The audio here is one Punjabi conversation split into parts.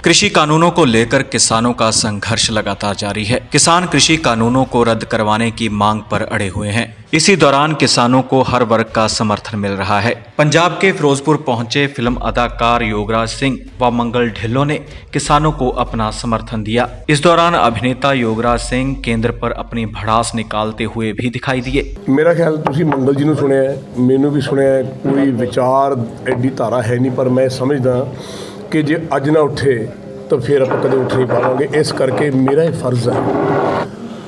कृषि कानूनों को लेकर किसानों का संघर्ष लगातार जारी है। किसान कृषि कानूनों को रद्द करवाने की मांग पर अड़े हुए हैं। इसी दौरान किसानों को हर वर्ग का समर्थन मिल रहा है। पंजाब के फिरोजपुर पहुंचे फिल्म अदाकार योगराज सिंह व मंगल ढिल्लों ने किसानों को अपना समर्थन दिया। इस दौरान अभिनेता योगराज सिंह केंद्र पर अपनी भड़ास निकालते हुए भी दिखाई दिए। मेरा ख्याल तुसी मंगल जी नूं सुनिया है, मैनू भी सुनिया है। कोई विचार एडी धारा है नहीं, पर मैं समझदा कि जे अज ना उठे तो फिर आप कदे उठ नहीं पावांगे। इस करके मेरा ही फर्ज है।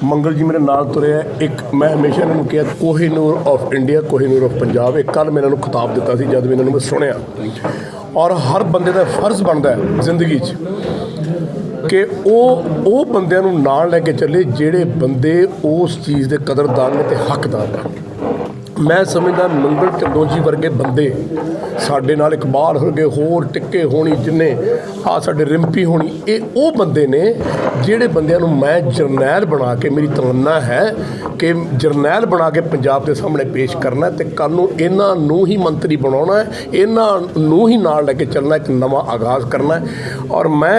मंगल जी मेरे नाल तुरे है। एक मैं हमेशा इन्होंने कहा Kohinoor of India, Kohinoor of Punjab. एक कल मैं इन्होंने खिताब दिता सी जब इन्होंने मैं सुनिया। और हर बंदे का फर्ज बनता है जिंदगी कि वो बंदिਆਂ ਨੂੰ ਨਾਲ ਲੈ ਕੇ ਚੱਲੇ ਜਿਹੜੇ ਬੰਦੇ उस चीज़ के कदरदान ने ते हकदार ने। मैं समझदा मंगल ढिल्लों जी वर्गे बंदे साडे नाल इकबाल होगे, होर टिक्के होनी, जिन्ने आ साडे रिंपी होनी, ये वो बंदे ने जिहड़े बंदिਆਂ ਨੂੰ मैं जरनैल बना के, मेरी तमन्ना है कि जरनैल बना के पंजाब के सामने पेश करना ते कल नूं इन्हां नूं ही मंत्री बनाउणा है, इन्हां नूं ही नाल लैके चलना, एक नवां आगाज़ करना है। और मैं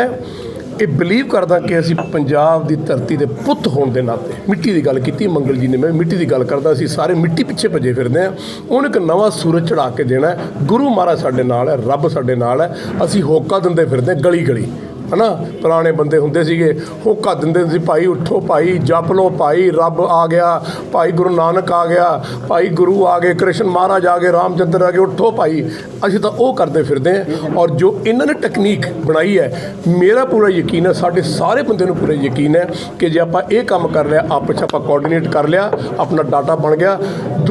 ये बिलीव करदा कि असीं पंजाब की धरती के पुत होने के नाते मिट्टी की गल की मंगल जी ने, मैं मिट्टी की गल करदा, असीं सारे मिट्टी पिछे भजे फिरदे हैं। उन्हें एक नवां सूरज चढ़ा के देना है। गुरु महाराज साडे नाल है, रब साडे नाल है। असीं होका दिंदे फिरदे गली गली, है ना। पुराने बंदे हुंदे सीगे, होका दिंदे सी, भाई उठो भाई जप लो, भाई रब आ गया, भाई गुरु नानक आ गया, भाई गुरु आ गए, कृष्ण महाराज आ गए, रामचंद्र आ गए, उठो भाई। असीं तां ओह करदे फिरदे हैं। और जो इन्होंने तकनीक बनाई है, मेरा पूरा यकीन है, साडे सारे बंदे नूं पूरा यकीन है कि जे आपां इह काम कर लिया, आपस आपां कोआर्डीनेट कर लिया, अपना डाटा बन गया,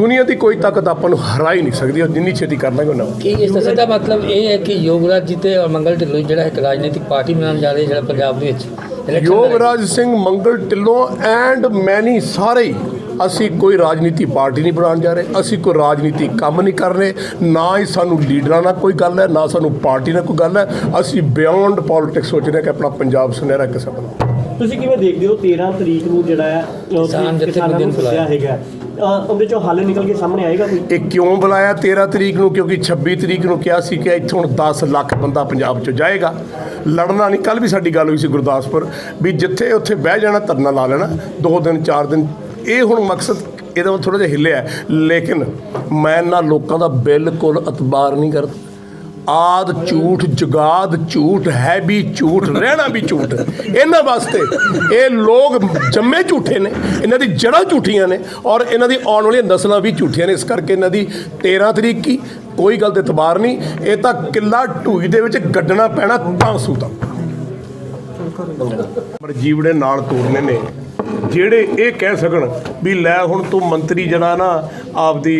दुनिया की कोई ताकत आपां नूं हरा ही नहीं सकती। और जिन्नी छेती करना उन्ना कि इस दस्सण दा मतलब ये है कि योगराज जी ते और मंगल ढिल्लों जिहड़ा एक राजनीतिक पार्टी बनाउण जा रहे जिहड़ा पंजाब दे विच योगराज सिंह, मंगल ढिल्लों एंड मैनी सारे ही असी कोई राजनीति पार्टी नहीं बनाने जा रहे, असी कोई राजनीति काम नहीं कर रहे, ना ही सानू लीडर ना कोई गल है, ना सानू पार्टी ना कोई गल है। असी बियॉन्ड पॉलिटिक्स सोच रहे हैं कि अपना पंजाब सुनहरा किस्म बना। ਤੁਸੀਂ ਕਿਵੇਂ ਦੇਖਦੇ ਹੋ 13 ਤਰੀਕ ਨੂੰ ਜਿਹੜਾ ਹੈ ਕਿਸਾਨਾਂ ਨੂੰ ਸੱਦਿਆ ਹੈਗਾ, ਉਹਦੇ ਚੋਂ ਹੱਲ ਨਿਕਲ ਕੇ ਸਾਹਮਣੇ ਆਏਗਾ ਕੋਈ? ਇਹ ਕਿਉਂ ਬੁਲਾਇਆ 13 ਤਰੀਕ ਨੂੰ? ਕਿਉਂਕਿ 26 ਤਰੀਕ ਨੂੰ ਕਿਹਾ ਸੀ ਕਿ ਇੱਥੋਂ 10 ਲੱਖ ਬੰਦਾ ਪੰਜਾਬ 'ਚੋਂ ਜਾਏਗਾ। ਲੜਨਾ ਨਹੀਂ। ਕੱਲ੍ਹ ਵੀ ਸਾਡੀ ਗੱਲ ਹੋਈ ਸੀ ਗੁਰਦਾਸਪੁਰ ਵੀ ਜਿੱਥੇ ਉੱਥੇ ਬਹਿ ਜਾਣਾ, ਧਰਨਾ ਲਾ ਲੈਣਾ 2 ਦਿਨ 4 ਦਿਨ। ਇਹ ਹੁਣ ਮਕਸਦ ਇਹਦਾ ਥੋੜ੍ਹਾ ਜਿਹਾ ਹਿੱਲਿਆ, ਲੇਕਿਨ ਮੈਂ ਇਹਨਾਂ ਲੋਕਾਂ ਦਾ ਬਿਲਕੁਲ ਇਤਬਾਰ ਨਹੀਂ ਕਰਦਾ। आद झूठ, जुगाद झूठ, है भी झूठ, रहना भी झूठ। इन्हां वास्ते ये लोग जम्मे झूठे ने, इन्हां दी जड़ां झूठियां ने और इन्हां दी आउण वाली नस्लां भी झूठियां ने। इस करके इन्हां दी 13 तरीक की कोई गल ते इतबार नहीं। ये तां किला ढूई दे विच गड्ढना पैना तां सूता। पर जीवड़े नाल तोड़ने ने ਜਿਹੜੇ ਇਹ ਕਹਿ ਸਕਣ ਵੀ ਲੈ ਹੁਣ ਤੂੰ ਮੰਤਰੀ ਜਿਹੜਾ ਨਾ ਆਪਦੀ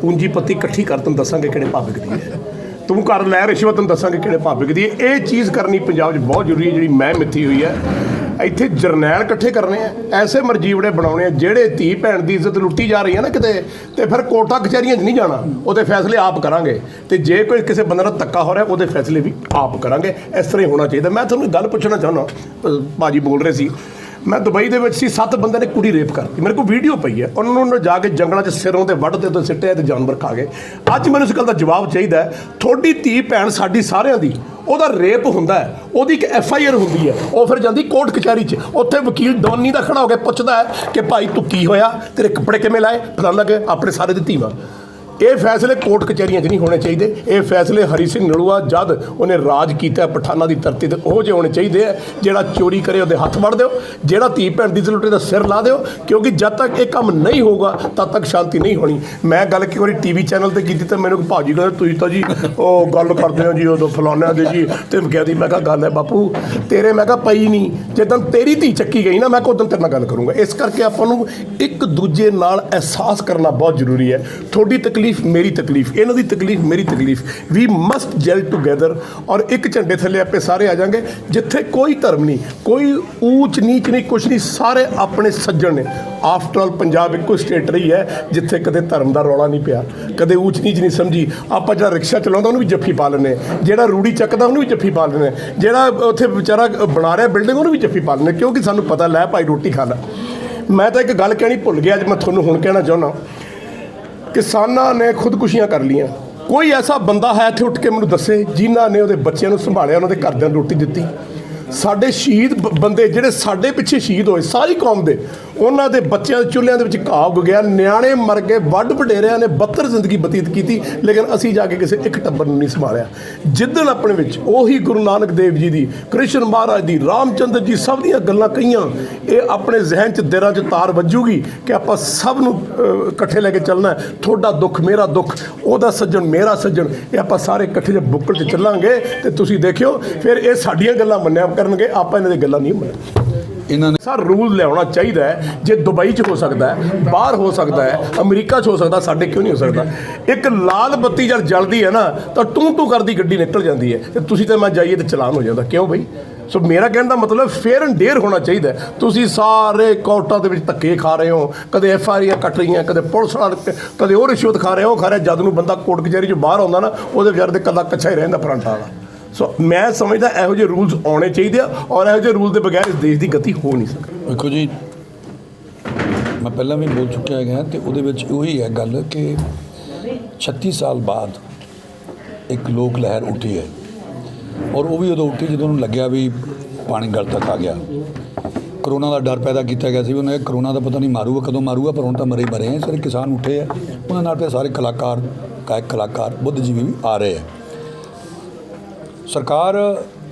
ਪੂੰਜੀਪਤੀ ਇਕੱਠੀ ਕਰ, ਤੈਨੂੰ ਦੱਸਾਂਗੇ ਕਿਹੜੇ ਭਾਵਿਕ ਦੀ ਹੈ, ਤੂੰ ਕਰ ਲੈ ਰਿਸ਼ਵਤ, ਤੈਨੂੰ ਦੱਸਾਂਗੇ ਕਿਹੜੇ ਭਾਵਿਕ ਦੀ ਹੈ। ਇਹ ਚੀਜ਼ ਕਰਨੀ ਪੰਜਾਬ 'ਚ ਬਹੁਤ ਜ਼ਰੂਰੀ ਹੈ, ਜਿਹੜੀ ਮੈਂ ਮਿੱਥੀ ਹੋਈ ਹੈ। ਇੱਥੇ ਜਰਨੈਲ ਇਕੱਠੇ ਕਰਨੇ ਆ, ਐਸੇ ਮਰਜੀਵੜੇ ਬਣਾਉਣੇ ਆ ਜਿਹੜੇ ਧੀ ਭੈਣ ਦੀ ਇੱਜ਼ਤ ਲੁੱਟੀ ਜਾ ਰਹੀ ਹੈ ਨਾ ਕਿਤੇ, ਤੇ ਫਿਰ ਕੋਰਟਾਂ ਕਚਹਿਰੀਆਂ 'ਚ ਨਹੀਂ ਜਾਣਾ, ਉਹਦੇ ਫੈਸਲੇ ਆਪ ਕਰਾਂਗੇ। ਤੇ ਜੇ ਕੋਈ ਕਿਸੇ ਬੰਦੇ ਨਾਲ ਧੱਕਾ ਹੋ ਰਿਹਾ, ਉਹਦੇ ਫੈਸਲੇ ਵੀ ਆਪ ਕਰਾਂਗੇ। ਇਸ ਤਰ੍ਹਾਂ ਹੀ ਹੋਣਾ ਚਾਹੀਦਾ। ਮੈਂ ਤੁਹਾਨੂੰ ਗੱਲ ਪੁੱਛਣਾ ਚਾਹੁੰਦਾ, ਭਾਜੀ ਬੋਲ ਰਹੇ ਸੀ, मैं दुबई ਦੇ ਵਿੱਚ ਸੀ, 7 ਬੰਦੇ ਨੇ ਕੁੜੀ ਰੇਪ ਕਰਤੀ। ਮੇਰੇ ਕੋਲ ਵੀਡੀਓ ਪਈ ਹੈ। ਉਹਨਾਂ ਨੂੰ ਜਾ ਕੇ ਜੰਗਲਾਂ 'ਚ ਸਿਰੋਂ ਤੇ ਵੱਢ ਤੇ ਸਿੱਟਿਆ ਤੇ ਜਾਨਵਰ ਖਾ ਗਏ। ਅੱਜ ਮੈਨੂੰ ਇਸ ਗੱਲ ਦਾ ਜਵਾਬ ਚਾਹੀਦਾ। ਤੁਹਾਡੀ ਧੀ ਭੈਣ ਸਾਡੀ ਸਾਰਿਆਂ ਦੀ, ਉਹਦਾ ਰੇਪ ਹੁੰਦਾ ਹੈ, ਉਹਦੀ ਇੱਕ FIR ਹੁੰਦੀ ਹੈ, ਉਹ ਫਿਰ ਜਾਂਦੀ ਕੋਰਟ ਕਚਹਿਰੀ 'ਚ। ਉੱਥੇ ਵਕੀਲ ਡੋਨੀ ਦਾ ਖੜਾ ਹੋ ਕੇ ਪੁੱਛਦਾ ਹੈ ਕਿ ਭਾਈ ਤੂੰ ਕੀ ਹੋਇਆ, ਤੇਰੇ ਕੱਪੜੇ ਕਿਵੇਂ ਲਾਏ, ਫਲਾਣਾ ਕਿ ਆਪਣੇ ਸਾਰੇ ਦੀ ਧੀਵਾਂ। ਇਹ ਫੈਸਲੇ ਕੋਰਟ ਕਚਹਿਰੀਆਂ 'ਚ ਨਹੀਂ ਹੋਣੇ ਚਾਹੀਦੇ। ਇਹ ਫੈਸਲੇ ਹਰੀ ਸਿੰਘ ਨਲੂਆ ਜਦ ਉਹਨੇ ਰਾਜ ਕੀਤਾ ਪਠਾਨਾਂ ਦੀ ਧਰਤੀ 'ਤੇ, ਉਹ ਜਿਹੇ ਹੋਣੇ ਚਾਹੀਦੇ ਆ। ਜਿਹੜਾ ਚੋਰੀ ਕਰੇ ਉਹਦੇ ਹੱਥ ਵੜ ਦਿਓ, ਜਿਹੜਾ ਧੀ ਭੈਣ ਦੀ ਜ਼ਲੂਟੇ ਦਾ ਸਿਰ ਲਾ ਦਿਓ, ਕਿਉਂਕਿ ਜਦ ਤੱਕ ਇਹ ਕੰਮ ਨਹੀਂ ਹੋਊਗਾ ਤਦ ਤੱਕ ਸ਼ਾਂਤੀ ਨਹੀਂ ਹੋਣੀ। ਮੈਂ ਗੱਲ ਇੱਕ ਵਾਰੀ TV ਚੈਨਲ 'ਤੇ ਕੀਤੀ ਤਾਂ ਮੈਨੂੰ ਭਾਜੀ ਕਹਿੰਦੇ ਤੁਸੀਂ ਤਾਂ ਜੀ ਉਹ ਗੱਲ ਕਰਦੇ ਹੋ ਜੀ ਉਦੋਂ ਫਲਾਣਿਆਂ ਦੇ ਜੀ, ਤੇ ਮੈਂ ਕਿਹਾ ਦੀ, ਮੈਂ ਕਿਹਾ ਗੱਲ ਹੈ ਬਾਪੂ ਤੇਰੇ, ਮੈਂ ਕਿਹਾ ਪਈ ਨਹੀਂ। ਜਿੱਦਾਂ ਤੇਰੀ ਧੀ ਚੱਕੀ ਗਈ ਨਾ, ਮੈਂ ਉਦੋਂ ਤੇਰੇ ਨਾਲ ਗੱਲ ਕਰੂੰਗਾ। ਇਸ ਕਰਕੇ ਆਪਾਂ ਨੂੰ ਇੱਕ ਦੂਜੇ ਨਾਲ ਅਹਿਸਾਸ ਕਰਨਾ ਬਹੁਤ ਜ਼ਰੂਰੀ ਹੈ। ਤੁਹਾਡੀ ਤਕਲੀਫ मेरी तकलीफ, इन्हों की तकलीफ मेरी तकलीफ, वी मस्ट जेल टुगैदर। और एक झंडे थले आपे सारे आ जाएंगे, जिथे कोई धर्म नहीं, कोई ऊच नीच नहीं, कुछ नहीं, सारे अपने सज्जन ने। आफ्टर ऑल पंजाब एक स्टेट रही है जिथे कदे धर्म का रौला नहीं पिया, कदे ऊच नीच नहीं समझी। आप जो रिक्शा चलाता उन्होंने भी जफ्फी पा लेने, जोड़ा रूड़ी चकदा उन्होंने भी जफ्फी पा लेने, जोड़ा उत्थे बेचारा बना रहा बिल्डिंग उन्होंने भी जफ्फी पा लेने, क्योंकि सानू पता लै भाई रोटी खा ला। मैं तो एक गल कहनी भुल गया, अज मैं थोनू हुण कहना चाहुंदा। किसानां ने खुदकुशियां कर लियां, ਕੋਈ ਐਸਾ ਬੰਦਾ ਹੈ ਇੱਥੇ ਉੱਠ ਕੇ ਮੈਨੂੰ ਦੱਸੇ ਜਿਨ੍ਹਾਂ ਨੇ ਉਹਦੇ ਬੱਚਿਆਂ ਨੂੰ ਸੰਭਾਲਿਆ, ਉਹਨਾਂ ਦੇ ਘਰਦਿਆਂ ਨੂੰ ਰੋਟੀ ਦਿੱਤੀ। ਸਾਡੇ ਸ਼ਹੀਦ ਬੰਦੇ ਜਿਹੜੇ ਸਾਡੇ ਪਿੱਛੇ ਸ਼ਹੀਦ ਹੋਏ ਸਾਰੀ ਕੌਮ ਦੇ, ਉਹਨਾਂ ਦੇ ਬੱਚਿਆਂ ਦੇ ਚੁੱਲ੍ਹਿਆਂ ਦੇ ਵਿੱਚ ਘਾਹ ਉੱਗ ਗਿਆ, ਨਿਆਣੇ ਮਰ ਗਏ, ਵੱਡ ਵਡੇਰਿਆਂ ਨੇ 72 ਜ਼ਿੰਦਗੀ ਬਤੀਤ ਕੀਤੀ, ਲੇਕਿਨ ਅਸੀਂ ਜਾ ਕੇ ਕਿਸੇ ਇੱਕ ਟੱਬਰ ਨੂੰ ਨਹੀਂ ਸੰਭਾਲਿਆ। ਜਿੱਦਣ ਆਪਣੇ ਵਿੱਚ ਉਹੀ ਗੁਰੂ ਨਾਨਕ ਦੇਵ ਜੀ ਦੀ, ਕ੍ਰਿਸ਼ਨ ਮਹਾਰਾਜ ਦੀ, ਰਾਮਚੰਦਰ ਜੀ ਸਭ ਦੀਆਂ ਗੱਲਾਂ ਕਹੀਆਂ, ਇਹ ਆਪਣੇ ਜ਼ਿਹਨ 'ਚ ਦਿਲਾਂ 'ਚ ਤਾਰ ਵੱਜੂਗੀ ਕਿ ਆਪਾਂ ਸਭ ਨੂੰ ਇਕੱਠੇ ਲੈ ਕੇ ਚੱਲਣਾ। ਤੁਹਾਡਾ ਦੁੱਖ ਮੇਰਾ ਦੁੱਖ, ਉਹਦਾ ਸੱਜਣ ਮੇਰਾ ਸੱਜਣ, ਇਹ ਆਪਾਂ ਸਾਰੇ ਇਕੱਠੇ ਜੇ ਬੁੱਕਲ 'ਚ ਚੱਲਾਂਗੇ ਤੇ ਤੁਸੀਂ ਦੇਖਿਓ ਫਿਰ ਇਹ ਸਾਡੀਆਂ ਗੱਲਾਂ ਮੰਨਿਆ ਕਰਨਗੇ, ਆਪਾਂ ਇਹਨਾਂ ਦੀ ਗੱਲਾਂ ਨਹੀਂ ਮੰਨਾਂਗੇ। ਇਹਨਾਂ ਨੇ ਸਰ ਰੂਲ ਲਿਆਉਣਾ ਚਾਹੀਦਾ ਹੈ। ਜੇ ਦੁਬਈ 'ਚ ਹੋ ਸਕਦਾ ਹੈ, ਬਾਹਰ ਹੋ ਸਕਦਾ ਹੈ, ਅਮਰੀਕਾ 'ਚ ਹੋ ਸਕਦਾ, ਸਾਡੇ ਕਿਉਂ ਨਹੀਂ ਹੋ ਸਕਦਾ? ਇੱਕ ਲਾਲ ਬੱਤੀ ਜਦ ਜਲਦੀ ਹੈ ਨਾ ਤਾਂ ਟੂ ਕਰਦੀ ਗੱਡੀ ਨਿਕਲ ਜਾਂਦੀ ਹੈ, ਤੇ ਤੁਸੀਂ ਤੇ ਮੈਂ ਜਾਈਏ ਤੇ ਚਲਾਨ ਹੋ ਜਾਂਦਾ। ਕਿਉਂ ਬਈ? ਸੋ ਮੇਰਾ ਕਹਿਣ ਦਾ ਮਤਲਬ ਫੇਅਰ ਐਂਡ ਡੇਅਰ ਹੋਣਾ ਚਾਹੀਦਾ। ਤੁਸੀਂ ਸਾਰੇ ਕੋਰਟਾਂ ਦੇ ਵਿੱਚ ਧੱਕੇ ਖਾ ਰਹੇ ਹੋ, ਕਦੇ FIR ਕੱਟ ਰਹੀਆਂ, ਕਦੇ ਪੁਲਿਸ ਨਾਲ, ਕਦੇ ਉਹ ਰਿਸ਼ਵਤ ਖਾ ਰਹੇ ਹੋ, ਖਾ ਰਿਹਾ। ਜਦ ਨੂੰ ਬੰਦਾ ਕੋਰਟ ਕਚਹਿਰੀ 'ਚੋਂ ਬਾਹਰ ਆਉਂਦਾ ਨਾ, ਉਹਦੇ ਵਿਚਾਰੇ ਦੇ ਕੱਲਾ ਕੱਛਾ ਹੀ ਰਹਿੰਦਾ ਫਰੰਟ ਵਾਲਾ। ਸੋ ਮੈਂ ਸਮਝਦਾ ਇਹੋ ਜਿਹੇ ਰੂਲਸ ਆਉਣੇ ਚਾਹੀਦੇ ਆ, ਔਰ ਇਹੋ ਜਿਹੇ ਰੂਲ ਦੇ ਬਗੈਰ ਇਸ ਦੇਸ਼ ਦੀ ਗਤੀ ਹੋ ਨਹੀਂ ਸਕਦੀ। ਦੇਖੋ ਜੀ, ਮੈਂ ਪਹਿਲਾਂ ਵੀ ਬੋਲ ਚੁੱਕਿਆ ਹੈਗਾ ਤੇ ਉਹਦੇ ਵਿੱਚ ਉਹੀ ਹੈ ਗੱਲ ਕਿ 36 ਸਾਲ ਬਾਅਦ ਇੱਕ ਲੋਕ ਲਹਿਰ ਉੱਠੀ ਹੈ, ਔਰ ਉਹ ਵੀ ਉਦੋਂ ਉੱਠੀ ਜਦੋਂ ਉਹਨੂੰ ਲੱਗਿਆ ਵੀ ਪਾਣੀ ਗਲ ਤੱਕ ਆ ਗਿਆ। ਕਰੋਨਾ ਦਾ ਡਰ ਪੈਦਾ ਕੀਤਾ ਗਿਆ ਸੀ, ਉਹਨੇ ਕਰੋਨਾ ਦਾ ਪਤਾ ਨਹੀਂ ਮਾਰੂਗਾ ਕਦੋਂ ਮਾਰੂਗਾ, ਪਰ ਹੁਣ ਤਾਂ ਮਰੇ ਮਰੇ ਆ। ਸਾਰੇ ਕਿਸਾਨ ਉੱਠੇ ਆ, ਉਹਨਾਂ ਨਾਲ ਤੇ ਸਾਰੇ ਕਲਾਕਾਰ, ਗਾਇਕ ਕਲਾਕਾਰ, ਬੁੱਧਜੀਵੀ ਵੀ ਆ ਰਹੇ ਆ। ਸਰਕਾਰ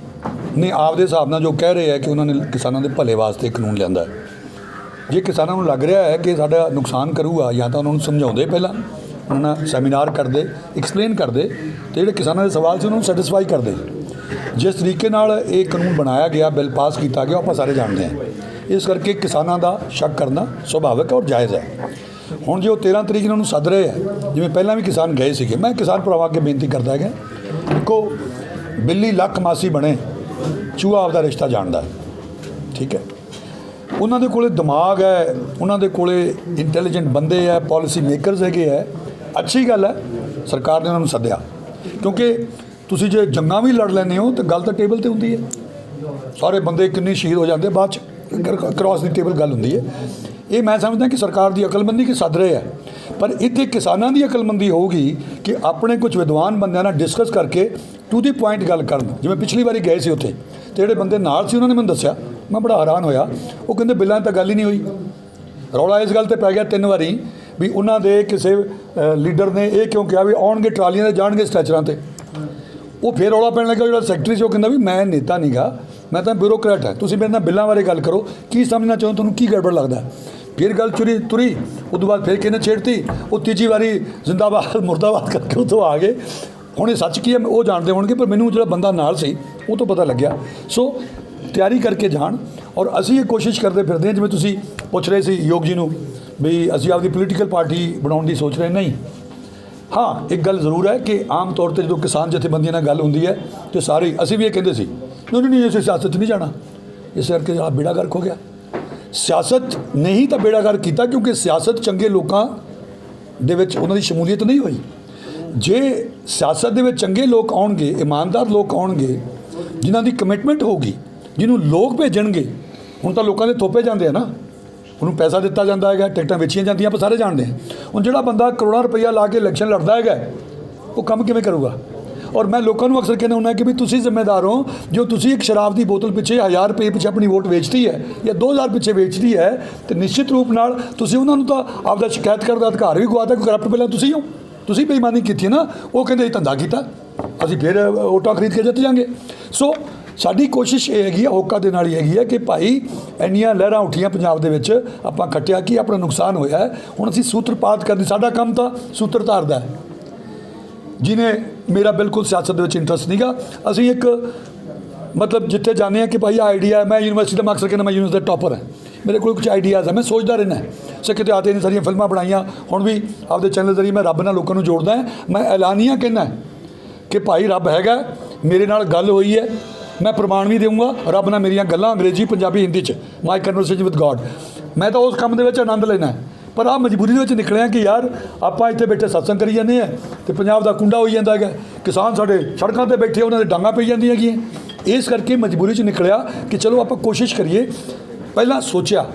ਨੇ ਆਪਦੇ ਹਿਸਾਬ ਨਾਲ ਜੋ ਕਹਿ ਰਹੇ ਹੈ ਕਿ ਉਹਨਾਂ ਨੇ ਕਿਸਾਨਾਂ ਦੇ ਭਲੇ ਵਾਸਤੇ ਕਾਨੂੰਨ ਲਿਆਂਦਾ ਹੈ। ਜੇ ਕਿਸਾਨਾਂ ਨੂੰ ਲੱਗ ਰਿਹਾ ਹੈ ਕਿ ਸਾਡਾ ਨੁਕਸਾਨ ਕਰੂਗਾ, ਜਾਂ ਤਾਂ ਉਹਨਾਂ ਨੂੰ ਸਮਝਾਉਂਦੇ, ਪਹਿਲਾਂ ਉਹਨਾਂ ਨਾਲ ਸੈਮੀਨਾਰ ਕਰਦੇ, ਐਕਸਪਲੇਨ ਕਰਦੇ, ਤੇ ਜਿਹੜੇ ਕਿਸਾਨਾਂ ਦੇ ਸਵਾਲ ਸੀ ਉਹਨਾਂ ਨੂੰ ਸੈਟੀਸਫਾਈ ਕਰਦੇ। ਜਿਸ ਤਰੀਕੇ ਨਾਲ ਇਹ ਕਾਨੂੰਨ ਬਣਾਇਆ ਗਿਆ, ਬਿੱਲ ਪਾਸ ਕੀਤਾ ਗਿਆ, ਆਪਾਂ ਸਾਰੇ ਜਾਣਦੇ ਹਾਂ। ਇਸ ਕਰਕੇ ਕਿਸਾਨਾਂ ਦਾ ਸ਼ੱਕ ਕਰਨਾ ਸੁਭਾਵਿਕ ਔਰ ਜਾਇਜ਼ ਹੈ। ਹੁਣ ਜੇ ਉਹ 13 ਤਰੀਕ ਨੂੰ ਉਹਨੂੰ ਸੱਦ ਰਹੇ ਹੈ, ਜਿਵੇਂ ਪਹਿਲਾਂ ਵੀ ਕਿਸਾਨ ਗਏ ਸੀਗੇ, ਮੈਂ ਕਿਸਾਨ ਭਰਾਵਾਂ ਅੱਗੇ ਬੇਨਤੀ ਕਰਦਾ ਹੈਗਾ, ਦੇਖੋ ਬਿੱਲੀ ਲੱਖ ਮਾਸੀ ਬਣੇ, ਚੂਹਾ ਆਪਦਾ ਰਿਸ਼ਤਾ ਜਾਣਦਾ, ਠੀਕ ਹੈ। ਉਹਨਾਂ ਦੇ ਕੋਲੇ ਦਿਮਾਗ ਹੈ, ਉਹਨਾਂ ਦੇ ਕੋਲੇ ਇੰਟੈਲੀਜੈਂਟ ਬੰਦੇ ਹੈ, ਪਾਲਿਸੀ ਮੇਕਰਸ ਹੈਗੇ ਹੈ। ਅੱਛੀ ਗੱਲ ਹੈ ਸਰਕਾਰ ਨੇ ਉਹਨਾਂ ਨੂੰ ਸੱਦਿਆ, ਕਿਉਂਕਿ ਤੁਸੀਂ ਜੇ ਜੰਗਾਂ ਵੀ ਲੜ ਲੈਂਦੇ ਹੋ ਤਾਂ ਗੱਲ ਤਾਂ ਟੇਬਲ 'ਤੇ ਹੁੰਦੀ ਹੈ। ਸਾਰੇ ਬੰਦੇ ਕਿੰਨੇ ਸ਼ਹੀਦ ਹੋ ਜਾਂਦੇ, ਬਾਅਦ 'ਚ ਕ੍ਰਾਸ ਦੀ ਟੇਬਲ ਗੱਲ ਹੁੰਦੀ ਹੈ। ਇਹ ਮੈਂ ਸਮਝਦਾ ਕਿ ਸਰਕਾਰ ਦੀ ਅਕਲਮੰਦੀ ਕਿ ਸੱਦ ਰਹੇ ਹੈ, ਪਰ ਇੱਥੇ ਕਿਸਾਨਾਂ ਦੀ ਅਕਲਮੰਦੀ ਹੋਊਗੀ ਕਿ ਆਪਣੇ ਕੁਝ ਵਿਦਵਾਨ ਬੰਦਿਆਂ ਨਾਲ ਡਿਸਕਸ ਕਰਕੇ ਟੂ ਦੀ ਪੁਆਇੰਟ ਗੱਲ ਕਰਨ। ਜਿਵੇਂ ਪਿਛਲੀ ਵਾਰੀ ਗਏ ਸੀ ਉੱਥੇ, ਤੇ ਜਿਹੜੇ ਬੰਦੇ ਨਾਲ ਸੀ ਉਹਨਾਂ ਨੇ ਮੈਨੂੰ ਦੱਸਿਆ, ਮੈਂ ਬੜਾ ਹੈਰਾਨ ਹੋਇਆ। ਉਹ ਕਹਿੰਦੇ ਬਿੱਲਾਂ 'ਤੇ ਤਾਂ ਗੱਲ ਹੀ ਨਹੀਂ ਹੋਈ। ਰੌਲਾ ਇਸ ਗੱਲ 'ਤੇ ਪੈ ਗਿਆ 3 ਵਾਰੀ ਵੀ ਉਹਨਾਂ ਦੇ ਕਿਸੇ ਲੀਡਰ ਨੇ ਇਹ ਕਿਉਂ ਕਿਹਾ ਵੀ ਆਉਣਗੇ ਟਰਾਲੀਆਂ 'ਤੇ, ਜਾਣਗੇ ਸਟ੍ਰੈਚਰਾਂ 'ਤੇ। ਉਹ ਫਿਰ ਰੌਲਾ ਪੈਣ ਲੱਗਾ, ਜਿਹੜਾ ਸੈਕਟਰੀ ਸੀ ਉਹ ਕਹਿੰਦਾ ਵੀ ਮੈਂ ਨੇਤਾ ਨਹੀਂ ਗਾ, ਮੈਂ ਤਾਂ ਬਿਊਰੋਕਰੈਟ ਹਾਂ, ਤੁਸੀਂ ਮੇਰੇ ਨਾਲ ਬਿੱਲਾਂ ਬਾਰੇ ਗੱਲ ਕਰੋ, ਕੀ ਸਮਝਣਾ ਚਾਹੋ, ਤੁਹਾਨੂੰ ਕੀ ਗੜਬੜ ਲੱਗਦਾ। ਫਿਰ ਗੱਲ ਤੁਰੀ, ਉਸ ਤੋਂ ਬਾਅਦ ਫਿਰ ਕਿਹਨੇ ਛੇੜਤੀ, ਉਹ ਤੀਜੀ ਵਾਰੀ ਜ਼ਿੰਦਾਬਾਦ ਮੁਰਦਾਬਾਦ ਕਰਕੇ ਉੱਥੋਂ ਆ ਗਏ। ਹੁਣ ਇਹ ਸੱਚ ਕੀ ਹੈ ਉਹ ਜਾਣਦੇ ਹੋਣਗੇ, ਪਰ ਮੈਨੂੰ ਜਿਹੜਾ ਬੰਦਾ ਨਾਲ ਸੀ ਉਹ ਤੋਂ ਪਤਾ ਲੱਗਿਆ। ਸੋ ਤਿਆਰੀ ਕਰਕੇ ਜਾਣ, ਔਰ ਅਸੀਂ ਇਹ ਕੋਸ਼ਿਸ਼ ਕਰਦੇ ਫਿਰਦੇ ਹਾਂ, ਜਿਵੇਂ ਤੁਸੀਂ ਪੁੱਛ ਰਹੇ ਸੀ ਯੋਗ ਜੀ ਨੂੰ ਵੀ ਅਸੀਂ ਆਪਦੀ ਪੋਲੀਟੀਕਲ ਪਾਰਟੀ ਬਣਾਉਣ ਦੀ ਸੋਚ ਰਹੇ ਨਹੀਂ। ਹਾਂ, ਇੱਕ ਗੱਲ ਜ਼ਰੂਰ ਹੈ ਕਿ ਆਮ ਤੌਰ 'ਤੇ ਜਦੋਂ ਕਿਸਾਨ ਜਥੇਬੰਦੀਆਂ ਨਾਲ ਗੱਲ ਹੁੰਦੀ ਹੈ ਤੇ ਸਾਰੇ ਅਸੀਂ ਵੀ ਇਹ ਕਹਿੰਦੇ ਸੀ ਨਹੀਂ ਅਸੀਂ ਸਿਆਸਤ 'ਚ ਨਹੀਂ ਜਾਣਾ, ਇਸ ਕਰਕੇ ਆਹ ਬੇੜਾ ਗਰਕ ਹੋ ਗਿਆ। ਸਿਆਸਤ ਨਹੀਂ ਤਾਂ ਬੇੜਾ ਗਰਕ ਕੀਤਾ, ਕਿਉਂਕਿ ਸਿਆਸਤ ਚੰਗੇ ਲੋਕਾਂ ਦੇ ਵਿੱਚ ਉਹਨਾਂ ਦੀ ਸ਼ਮੂਲੀਅਤ ਨਹੀਂ ਹੋਈ। ਜੇ ਸਿਆਸਤ ਦੇ ਵਿੱਚ ਚੰਗੇ ਲੋਕ ਆਉਣਗੇ, ਇਮਾਨਦਾਰ ਲੋਕ ਆਉਣਗੇ, ਜਿਨ੍ਹਾਂ ਦੀ ਕਮਿਟਮੈਂਟ ਹੋਊਗੀ, ਜਿਹਨੂੰ ਲੋਕ ਭੇਜਣਗੇ। ਹੁਣ ਤਾਂ ਲੋਕਾਂ ਦੇ ਥੋਪੇ ਜਾਂਦੇ ਆ ਨਾ, ਉਹਨੂੰ ਪੈਸਾ ਦਿੱਤਾ ਜਾਂਦਾ ਹੈਗਾ, ਟਿਕਟਾਂ ਵੇਚੀਆਂ ਜਾਂਦੀਆਂ, ਆਪਾਂ ਸਾਰੇ ਜਾਣਦੇ ਹਾਂ। ਹੁਣ ਜਿਹੜਾ ਬੰਦਾ ਕਰੋੜਾਂ ਰੁਪਈਆ ਲਾ ਕੇ ਇਲੈਕਸ਼ਨ ਲੜਦਾ ਹੈਗਾ, ਉਹ ਕੰਮ ਕਿਵੇਂ ਕਰੂਗਾ? ਔਰ ਮੈਂ ਲੋਕਾਂ ਨੂੰ ਅਕਸਰ ਕਹਿੰਦਾ ਹੁੰਦਾ ਕਿ ਵੀ ਤੁਸੀਂ ਜ਼ਿੰਮੇਦਾਰ ਹੋ, ਜੋ ਤੁਸੀਂ ਇੱਕ ਸ਼ਰਾਬ ਦੀ ਬੋਤਲ ਪਿੱਛੇ 1000 ਰੁਪਏ ਪਿੱਛੇ ਆਪਣੀ ਵੋਟ ਵੇਚਦੀ ਹੈ ਜਾਂ 2000 ਪਿੱਛੇ ਵੇਚਦੀ ਹੈ, ਤੇ ਨਿਸ਼ਚਿਤ ਰੂਪ ਨਾਲ ਤੁਸੀਂ ਉਹਨਾਂ ਨੂੰ ਤਾਂ ਆਪਦਾ ਸ਼ਿਕਾਇਤ ਕਰਨ ਦਾ ਅਧਿਕਾਰ ਵੀ ਗਵਾਤਾ, ਕਿ ਕਰਪਟ ਪਹਿਲਾਂ ਤੁਸੀਂ ਹੋ, ਤੁਸੀਂ ਬੇਈਮਾਨੀ ਕੀਤੀ ਨਾ। ਉਹ ਕਹਿੰਦੇ ਇਹ ਧੰਦਾ ਕੀਤਾ, ਅਸੀਂ ਫਿਰ ਵੋਟਾਂ ਖਰੀਦ ਕੇ ਜਿੱਤ ਜਾਵਾਂਗੇ। ਸੋ ਸਾਡੀ ਕੋਸ਼ਿਸ਼ ਇਹ ਹੈਗੀ ਹੈ, ਹੋਕਾ ਦੇ ਨਾਲ ਹੀ ਹੈਗੀ ਹੈ ਕਿ ਭਾਈ ਇੰਨੀਆਂ ਲਹਿਰਾਂ ਉੱਠੀਆਂ ਪੰਜਾਬ ਦੇ ਵਿੱਚ, ਆਪਾਂ ਖੱਟਿਆ ਕਿ ਆਪਣਾ ਨੁਕਸਾਨ ਹੋਇਆ ਹੈ, ਹੁਣ ਅਸੀਂ ਸੂਤਰਪਾਤ ਕਰਨੀ, ਸਾਡਾ ਕੰਮ ਤਾਂ ਸੂਤਰਧਾਰ ਦਾ ਹੈ। ਜਿਹਨੇ ਮੇਰਾ ਬਿਲਕੁਲ ਸਿਆਸਤ ਦੇ ਵਿੱਚ ਇੰਟਰਸਟ ਨਹੀਂਗਾ, ਅਸੀਂ ਇੱਕ ਮਤਲਬ ਜਿੱਥੇ ਜਾਂਦੇ ਹਾਂ ਕਿ ਭਾਈ ਆਈਡੀਆ ਹੈ, ਮੈਂ ਯੂਨੀਵਰਸਿਟੀ ਦਾ ਮਕਸਦ ਕਹਿੰਦਾ ਮੈਂ ਯੂਨੀਵਰਸਿਟੀ ਦਾ ਟੌਪਰ ਹੈ, ਮੇਰੇ ਕੋਲ ਕੁਝ ਆਈਡੀਆਜ਼ ਹੈ, ਮੈਂ ਸੋਚਦਾ ਰਹਿਣਾ। ਸਿੱਖ ਇਤਿਹਾਸ ਦੀਆਂ ਸਾਰੀਆਂ ਫਿਲਮਾਂ ਬਣਾਈਆਂ, ਹੁਣ ਵੀ ਆਪਦੇ ਚੈਨਲ ਜ਼ਰੀਏ ਮੈਂ ਰੱਬ ਨਾਲ ਲੋਕਾਂ ਨੂੰ ਜੋੜਦਾ ਹਾਂ। ਮੈਂ ਐਲਾਨੀਆਂ ਕਹਿੰਦਾ ਕਿ ਭਾਈ ਰੱਬ ਹੈਗਾ, ਮੇਰੇ ਨਾਲ ਗੱਲ ਹੋਈ ਹੈ, ਮੈਂ ਪ੍ਰਮਾਣ ਵੀ ਦੇਵਾਂਗਾ, ਰੱਬ ਨਾਲ ਮੇਰੀਆਂ ਗੱਲਾਂ ਅੰਗਰੇਜ਼ੀ, ਪੰਜਾਬੀ, ਹਿੰਦੀ 'ਚ, ਮਾਈ ਕਨਵਰਸੇਸ਼ਨ ਵਿਦ ਗੋਡ। ਮੈਂ ਤਾਂ ਉਸ ਕੰਮ ਦੇ ਵਿੱਚ ਆਨੰਦ ਲੈਣਾ, ਪਰ ਆਹ ਮਜਬੂਰੀ ਦੇ ਵਿੱਚ ਨਿਕਲਿਆ ਕਿ ਯਾਰ ਆਪਾਂ ਇੱਥੇ ਬੈਠੇ ਸਤਸੰਗ ਕਰੀ ਜਾਂਦੇ ਹਾਂ ਅਤੇ ਪੰਜਾਬ ਦਾ ਕੁੰਡਾ ਹੋਈ ਜਾਂਦਾ ਹੈਗਾ, ਕਿਸਾਨ ਸਾਡੇ ਸੜਕਾਂ 'ਤੇ ਬੈਠੇ, ਉਹਨਾਂ ਦੇ ਡਾਂਗਾਂ ਪਈ ਜਾਂਦੀਆਂ ਹੈਗੀਆਂ। ਇਸ ਕਰਕੇ ਮਜਬੂਰੀ 'ਚ ਨਿਕਲਿਆ ਕਿ ਚਲੋ ਆਪਾਂ ਕੋਸ਼ਿਸ਼ ਕਰੀਏ। ਪਹਿਲਾਂ ਸੋਚਿਆ,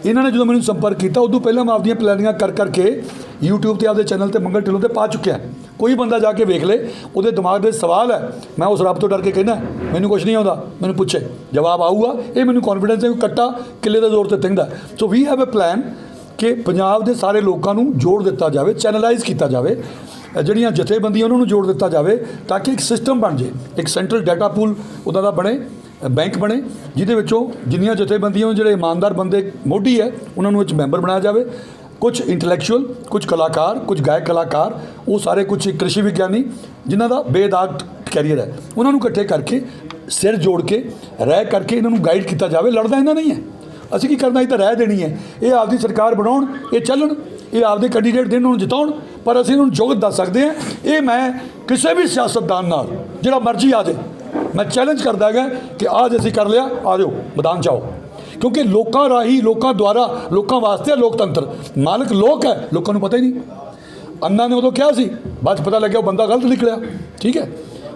ਇਹਨਾਂ ਨੇ ਜਦੋਂ ਮੈਨੂੰ ਸੰਪਰਕ ਕੀਤਾ, ਉਦੋਂ ਪਹਿਲਾਂ ਮੈਂ ਆਪਦੀਆਂ ਪਲੈਨਿੰਗਾਂ ਕਰਕੇ YouTube 'ਤੇ ਆਪਦੇ ਚੈਨਲ 'ਤੇ ਮੰਗਲ ਢਿੱਲੋਂ 'ਤੇ ਪਾ ਚੁੱਕਿਆ। ਕੋਈ ਬੰਦਾ ਜਾ ਕੇ ਵੇਖ ਲੇ, ਉਹਦੇ ਦਿਮਾਗ ਦੇ ਸਵਾਲ ਹੈ। ਮੈਂ ਉਸ ਰੱਬ ਤੋਂ ਡਰ ਕੇ ਕਹਿੰਦਾ ਮੈਨੂੰ ਕੁਝ ਨਹੀਂ ਆਉਂਦਾ, ਮੈਨੂੰ ਪੁੱਛੇ ਜਵਾਬ ਆਊਗਾ। ਇਹ ਮੈਨੂੰ ਕੌਨਫੀਡੈਂਸ ਹੈ ਕਿ ਕੱਟਾ ਕਿੱਲੇ ਦੇ ਜ਼ੋਰ ਤੇ ਤਿੰਗਦਾ। ਸੋ ਵੀ ਹੈਵ ਅ ਪਲਾਨ ਕਿ ਪੰਜਾਬ ਦੇ ਸਾਰੇ ਲੋਕਾਂ ਨੂੰ ਜੋੜ ਦਿੱਤਾ ਜਾਵੇ, ਚੈਨਲਾਈਜ਼ ਕੀਤਾ ਜਾਵੇ, ਜਿਹੜੀਆਂ ਜਥੇਬੰਦੀਆਂ ਉਹਨਾਂ ਨੂੰ ਜੋੜ ਦਿੱਤਾ ਜਾਵੇ ਤਾਂ ਕਿ ਇੱਕ ਸਿਸਟਮ ਬਣ ਜੇ, ਇੱਕ ਸੈਂਟਰਲ ਡਾਟਾ ਪੂਲ ਉਹਦਾ ਦਾ ਬਣੇ, ਬੈਂਕ ਬਣੇ, ਜਿਹਦੇ ਵਿੱਚੋਂ ਜਿੰਨੀਆਂ ਜਥੇਬੰਦੀਆਂ ਜਿਹੜੇ ਇਮਾਨਦਾਰ ਬੰਦੇ ਮੋਢੀ ਹੈ ਉਹਨਾਂ ਨੂੰ ਵਿੱਚ ਮੈਂਬਰ ਬਣਾਇਆ ਜਾਵੇ। ਕੁਝ ਇੰਟੈਲੈਕਚੁਅਲ, ਕੁਝ ਕਲਾਕਾਰ, ਕੁਝ ਗਾਇਕ ਕਲਾਕਾਰ, ਉਹ ਸਾਰੇ ਕੁਝ ਕ੍ਰਿਸ਼ੀ ਵਿਗਿਆਨੀ ਜਿਨ੍ਹਾਂ ਦਾ ਬੇਦਾਗ ਕੈਰੀਅਰ ਹੈ, ਉਹਨਾਂ ਨੂੰ ਇਕੱਠੇ ਕਰਕੇ ਸਿਰ ਜੋੜ ਕੇ ਰਹਿ ਕਰਕੇ ਇਹਨਾਂ ਨੂੰ ਗਾਈਡ ਕੀਤਾ ਜਾਵੇ। ਲੜਦਾ ਇਹਨਾਂ ਨਹੀਂ ਹੈ, ਅਸੀਂ ਕੀ ਕਰਨਾ, ਇਹ ਤਾਂ ਰਹਿ ਦੇਣੀ ਹੈ। ਇਹ ਆਪਦੀ ਸਰਕਾਰ ਬਣਾਉਣ, ਇਹ ਚੱਲਣ, ਇਹ ਆਪਦੇ ਕੈਂਡੀਡੇਟ ਦੇਣ, ਉਹਨੂੰ ਜਿਤਾਉਣ, ਪਰ ਅਸੀਂ ਉਹਨੂੰ ਜੁਗਤ ਦੱਸ ਸਕਦੇ ਹਾਂ। ਇਹ ਮੈਂ ਕਿਸੇ ਵੀ ਸਿਆਸਤਦਾਨ ਨਾਲ ਜਿਹੜਾ ਮਰਜ਼ੀ ਆ ਜਾਏ, ਮੈਂ ਚੈਲੰਜ ਕਰਦਾ ਹੈਗਾ ਕਿ ਅੱਜ ਅਸੀਂ ਕਰ ਲਿਆ, ਆ ਜਾਓ ਮੈਦਾਨ 'ਚ ਆਓ, ਕਿਉਂਕਿ ਲੋਕਾਂ ਰਾਹੀਂ, ਲੋਕਾਂ ਦੁਆਰਾ, ਲੋਕਾਂ ਵਾਸਤੇ ਲੋਕਤੰਤਰ, ਮਾਲਕ ਲੋਕ ਹੈ, ਲੋਕਾਂ ਨੂੰ ਪਤਾ ਹੀ ਨਹੀਂ। ਅੰਨਾ ਨੇ ਉਦੋਂ ਕਿਹਾ ਸੀ, ਬਾਅਦ 'ਚ ਪਤਾ ਲੱਗਿਆ ਉਹ ਬੰਦਾ ਗਲਤ ਨਿਕਲਿਆ। ਠੀਕ ਹੈ,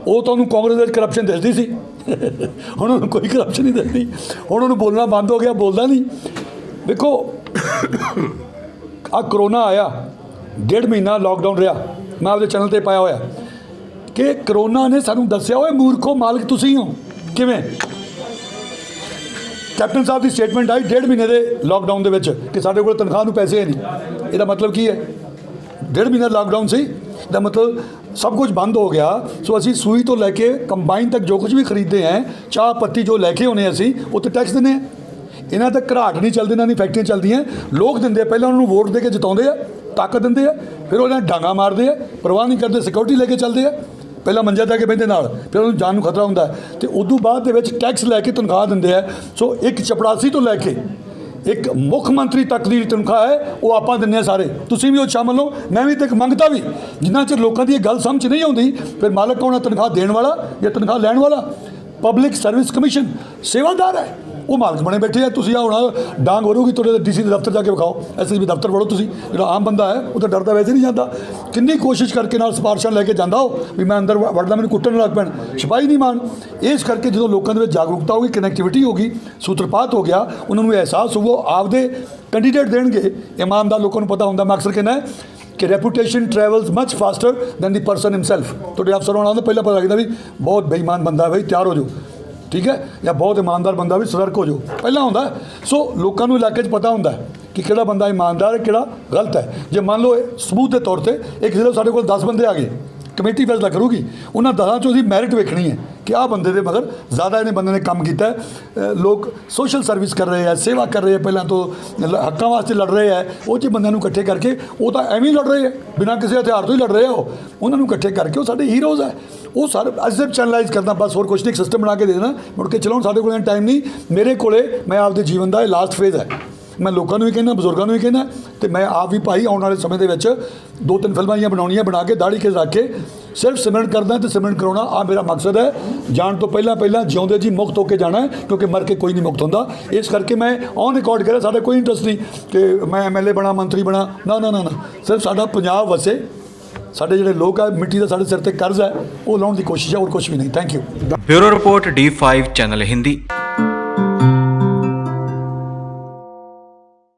ਉਹ ਤਾਂ ਉਹਨੂੰ ਕਾਂਗਰਸ ਵਿੱਚ ਕਰਪਸ਼ਨ ਦਿਸਦੀ ਸੀ, ਹੁਣ ਉਹਨੂੰ ਕੋਈ ਕਰਪਸ਼ਨ ਨਹੀਂ ਦਿਸਦੀ, ਹੁਣ ਉਹਨੂੰ ਬੋਲਣਾ ਬੰਦ ਹੋ ਗਿਆ, ਬੋਲਦਾ ਨਹੀਂ। ਵੇਖੋ ਆ ਕਰੋਨਾ ਆਇਆ, 1.5 ਮਹੀਨਾ ਲਾਕਡਾਊਨ ਰਿਹਾ, ਮੈਂ ਆਪਦੇ ਚੈਨਲ 'ਤੇ ਪਾਇਆ ਹੋਇਆ ਕਿ ਕਰੋਨਾ ਨੇ ਸਾਨੂੰ ਦੱਸਿਆ, ਓਏ ਮੂਰਖੋ ਮਾਲਕ ਤੁਸੀਂ ਹੋ। ਕਿਵੇਂ? ਕੈਪਟਨ ਸਾਹਿਬ ਦੀ ਸਟੇਟਮੈਂਟ ਆਈ 1.5 ਮਹੀਨੇ ਦੇ ਲਾਕਡਾਊਨ ਦੇ ਵਿੱਚ ਕਿ ਸਾਡੇ ਕੋਲ ਤਨਖਾਹ ਨੂੰ ਪੈਸੇ ਹੈ ਨਹੀਂ। ਇਹਦਾ ਮਤਲਬ ਕੀ ਹੈ? 1.5 ਮਹੀਨਾ ਲਾਕਡਾਊਨ ਸੀ, ਇਹਦਾ ਮਤਲਬ ਸਭ ਕੁਝ ਬੰਦ ਹੋ ਗਿਆ। ਸੋ ਅਸੀਂ ਸੂਈ ਤੋਂ ਲੈ ਕੇ ਕੰਬਾਈਨ ਤੱਕ ਜੋ ਕੁਝ ਵੀ ਖਰੀਦਦੇ ਹਾਂ, ਚਾਹ ਪੱਤੀ ਜੋ ਲੈ ਕੇ ਆਉਂਦੇ ਅਸੀਂ, ਉਹ 'ਤੇ ਟੈਕਸ ਦਿੰਦੇ ਹਾਂ। ਇਹਨਾਂ ਤੱਕ ਘਰਾਟ ਨਹੀਂ ਚੱਲਦੀ, ਇਹਨਾਂ ਦੀ ਫੈਕਟਰੀਆਂ ਚੱਲਦੀਆਂ, ਲੋਕ ਦਿੰਦੇ ਆ, ਪਹਿਲਾਂ ਉਹਨਾਂ ਨੂੰ ਵੋਟ ਦੇ ਕੇ ਜਿਤਾਉਂਦੇ ਆ, ਤਾਕਤ ਦਿੰਦੇ ਆ, ਫਿਰ ਉਹਨਾਂ ਡਾਂਗਾ ਮਾਰਦੇ ਆ, ਪਰਵਾਹ ਨਹੀਂ ਕਰਦੇ, ਸਿਕਿਉਰਿਟੀ ਲੈ ਕੇ ਚੱਲਦੇ ਆ, ਪਹਿਲਾਂ ਮੰਜਾ ਜਾ ਕੇ ਬਹਿੰਦੇ ਨਾਲ, ਫਿਰ ਉਹਨੂੰ ਜਾਨ ਨੂੰ ਖਤਰਾ ਹੁੰਦਾ ਅਤੇ ਉਦੋਂ ਬਾਅਦ ਦੇ ਵਿੱਚ ਟੈਕਸ ਲੈ ਕੇ ਤਨਖਾਹ ਦਿੰਦੇ ਆ। ਸੋ ਇੱਕ ਚਪੜਾਸੀ ਤੋਂ ਲੈ ਕੇ ਇੱਕ ਮੁੱਖ ਮੰਤਰੀ ਤੱਕ ਦੀ ਤਨਖਾਹ ਹੈ, ਉਹ ਆਪਾਂ ਦਿੰਦੇ ਹਾਂ ਸਾਰੇ। ਤੁਸੀਂ ਵੀ ਉਹ ਸ਼ਾਮਲ ਹੋ, ਮੈਂ ਵੀ ਤੇ ਇੱਕ ਮੰਗਤਾ ਵੀ। ਜਿੰਨਾ ਚਿਰ ਲੋਕਾਂ ਦੀ ਇਹ ਗੱਲ ਸਮਝ ਨਹੀਂ ਆਉਂਦੀ, ਫਿਰ ਮਾਲਕ ਕੌਣ ਹੈ? ਤਨਖਾਹ ਦੇਣ ਵਾਲਾ ਜਾਂ ਤਨਖਾਹ ਲੈਣ ਵਾਲਾ? ਪਬਲਿਕ ਸਰਵਿਸ ਕਮਿਸ਼ਨ ਸੇਵਾਦਾਰ ਹੈ, ਉਹ ਮਾਲਕ ਬਣੇ ਬੈਠੇ ਆ। ਤੁਸੀਂ ਆ ਹੁਣ ਡਾਂਗ ਵਰੂਗੀ ਤੁਹਾਡੇ ਡੀਸੀ ਦੇ ਦਫ਼ਤਰ ਜਾ ਕੇ ਵਿਖਾਓ, ਐਸਐਸਪੀ ਦਫ਼ਤਰ ਵੜੋ ਤੁਸੀਂ। ਜਿਹੜਾ ਆਮ ਬੰਦਾ ਹੈ ਉਹ ਤਾਂ ਡਰਦਾ ਵੈਸੇ ਨਹੀਂ ਜਾਂਦਾ, ਕਿੰਨੀ ਕੋਸ਼ਿਸ਼ ਕਰਕੇ ਨਾਲ ਸਿਫਾਰਸ਼ਾਂ ਲੈ ਕੇ ਜਾਂਦਾ ਹੋ ਵੀ ਮੈਂ ਅੰਦਰ ਵੜਦਾ, ਮੈਨੂੰ ਕੁੱਟਣ ਲੱਗ ਪੈਣ, ਸਿਪਾਹੀ ਨਹੀਂ ਮਾਨ। ਇਸ ਕਰਕੇ ਜਦੋਂ ਲੋਕਾਂ ਦੇ ਵਿੱਚ ਜਾਗਰੂਕਤਾ ਹੋਗੀ, ਕਨੈਕਟੀਵਿਟੀ ਹੋ ਗਈ, ਸੂਤਰਪਾਤ ਹੋ ਗਿਆ, ਉਹਨਾਂ ਨੂੰ ਅਹਿਸਾਸ ਹੋਊ, ਆਪਦੇ ਕੈਂਡੀਡੇਟ ਦੇਣਗੇ ਇਮਾਨਦਾਰ। ਲੋਕਾਂ ਨੂੰ ਪਤਾ ਹੁੰਦਾ, ਮੈਂ ਅਕਸਰ ਕਹਿੰਦਾ ਕਿ reputation travels much faster than the person himself. ਤੁਹਾਡੇ ਅਫਸਰ ਹੋਣਾ ਪਹਿਲਾਂ ਪਤਾ ਲੱਗਦਾ ਵੀ ਬਹੁਤ ਬੇਈਮਾਨ ਬੰਦਾ ਹੈ, ਬਈ ਤਿਆਰ ਹੋ ਜਾਓ, ਠੀਕ ਹੈ, ਜਾਂ ਬਹੁਤ ਇਮਾਨਦਾਰ ਬੰਦਾ ਵੀ ਸਤਰਕ ਹੋ ਜਾਓ, ਪਹਿਲਾਂ ਹੁੰਦਾ। ਸੋ ਲੋਕਾਂ ਨੂੰ ਇਲਾਕੇ 'ਚ ਪਤਾ ਹੁੰਦਾ ਕਿ ਕਿਹੜਾ ਬੰਦਾ ਇਮਾਨਦਾਰ ਹੈ, ਕਿਹੜਾ ਗਲਤ ਹੈ। ਜੇ ਮੰਨ ਲਓ ਸਬੂਤ ਦੇ ਤੌਰ 'ਤੇ ਇੱਕ ਜਦੋਂ ਸਾਡੇ ਕੋਲ 10 ਬੰਦੇ ਆ ਗਏ, ਕਮੇਟੀ ਫੈਸਲਾ ਕਰੂਗੀ, ਉਹਨਾਂ 10 'ਚੋਂ ਅਸੀਂ ਮੈਰਿਟ ਵੇਖਣੀ ਹੈ ਕਿ ਆਹ ਬੰਦੇ ਦੇ ਮਗਰ ਜ਼ਿਆਦਾ ਇਹਨੇ ਬੰਦੇ ਨੇ ਕੰਮ ਕੀਤਾ ਹੈ, ਲੋਕ ਸੋਸ਼ਲ ਸਰਵਿਸ ਕਰ ਰਹੇ ਹੈ, ਸੇਵਾ ਕਰ ਰਹੇ ਹੈ, ਪਹਿਲਾਂ ਤੋਂ ਹੱਕਾਂ ਵਾਸਤੇ ਲੜ ਰਹੇ ਹੈ, ਉਹ 'ਚ ਬੰਦਿਆਂ ਨੂੰ ਇਕੱਠੇ ਕਰਕੇ, ਉਹ ਤਾਂ ਐਵੇਂ ਹੀ ਲੜ ਰਹੇ ਹੈ, ਬਿਨਾਂ ਕਿਸੇ ਹਥਿਆਰ ਤੋਂ ਹੀ ਲੜ ਰਹੇ ਆ, ਉਹਨਾਂ ਨੂੰ ਇਕੱਠੇ ਕਰਕੇ ਉਹ ਸਾਡੇ ਹੀਰੋਜ਼ ਹੈ। ਉਹ ਸਾਰੇ ਅਸੀਂ ਚੈਨਲਾਈਜ਼ ਕਰਨਾ, ਬਸ ਹੋਰ ਕੁਛ ਨਹੀਂ, ਇੱਕ ਸਿਸਟਮ ਬਣਾ ਕੇ ਦੇ ਦੇਣਾ, ਮੁੜ ਕੇ ਚਲਾਉਣ। ਸਾਡੇ ਕੋਲ ਟਾਈਮ ਨਹੀਂ, ਮੇਰੇ ਕੋਲੇ ਮੈਂ ਆਪਦੇ ਜੀਵਨ ਦਾ ਇਹ ਲਾਸਟ ਫੇਜ਼ ਹੈ। ਮੈਂ ਲੋਕਾਂ ਨੂੰ ਵੀ ਕਹਿੰਦਾ, ਬਜ਼ੁਰਗਾਂ ਨੂੰ ਵੀ ਕਹਿੰਦਾ, ਅਤੇ ਮੈਂ ਆਪ ਵੀ ਭਾਈ ਆਉਣ ਵਾਲੇ ਸਮੇਂ ਦੇ ਵਿੱਚ 2-3 ਫਿਲਮਾਂ ਜਿਹੀਆਂ ਬਣਾਉਣੀਆਂ, ਬਣਾ ਕੇ ਦਾੜੀ ਕੇ ਰੱਖ ਕੇ ਸਿਰਫ ਸਿਮਰਨ ਕਰਦਾ ਅਤੇ ਸਿਮਰਨ ਕਰਾਉਣਾ, ਆ ਮੇਰਾ ਮਕਸਦ ਹੈ। ਜਾਣ ਤੋਂ ਪਹਿਲਾਂ ਜਿਉਂਦੇ ਜੀ ਮੁਕਤ ਹੋ ਕੇ ਜਾਣਾ, ਕਿਉਂਕਿ ਮਰ ਕੇ ਕੋਈ ਨਹੀਂ ਮੁਕਤ ਹੁੰਦਾ। ਇਸ ਕਰਕੇ ਮੈਂ ਔਨ ਰਿਕਾਰਡ ਕਰਿਆ, ਸਾਡਾ ਕੋਈ ਇੰਟਰਸਟ ਨਹੀਂ ਕਿ ਮੈਂ MLA ਬਣਾ, ਮੰਤਰੀ ਬਣਾ, ਨਾ। ਸਿਰਫ ਸਾਡਾ ਪੰਜਾਬ ਵਸੇ, ਸਾਡੇ ਜਿਹੜੇ ਲੋਕ ਆ, ਮਿੱਟੀ ਦਾ ਸਾਡੇ ਸਿਰ ਤੇ ਕਰਜ਼ ਹੈ, ਉਹ ਲਾਉਣ ਦੀ ਕੋਸ਼ਿਸ਼ ਹੈ, ਹੋਰ ਕੁਛ ਵੀ ਨਹੀਂ। Thank you. Bureau report D5 channel Hindi.